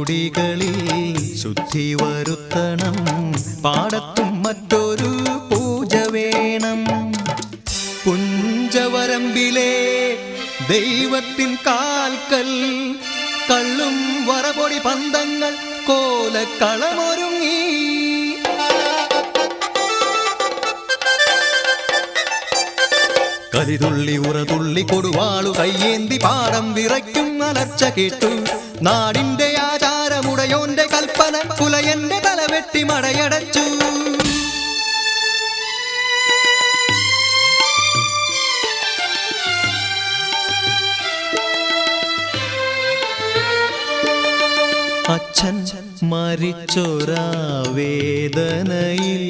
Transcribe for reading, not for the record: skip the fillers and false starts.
മുടികളിൽ ശുദ്ധി വരുത്തണം, പാടത്തും മറ്റൊരു പൂജ വേണം. പുഞ്ചവരമ്പിലെ ദൈവത്തിൻ കാൽക്കൽ കള്ളും വറപൊടി പന്തങ്ങൾ കോലക്കളമൊരുങ്ങി. കലിതുള്ളി ഉറതുള്ളി കൊടുവാളു കയ്യേന്തി പാടം വിറയ്ക്കും അലർച്ച കേട്ടു. നാടിന്റെ ആചാരമുടയോന്റെ കൽപ്പന പുലയന്റെ തലവെട്ടി മടയടച്ചു. അച്ഛൻ മരിച്ചൊരാ വേദനയിൽ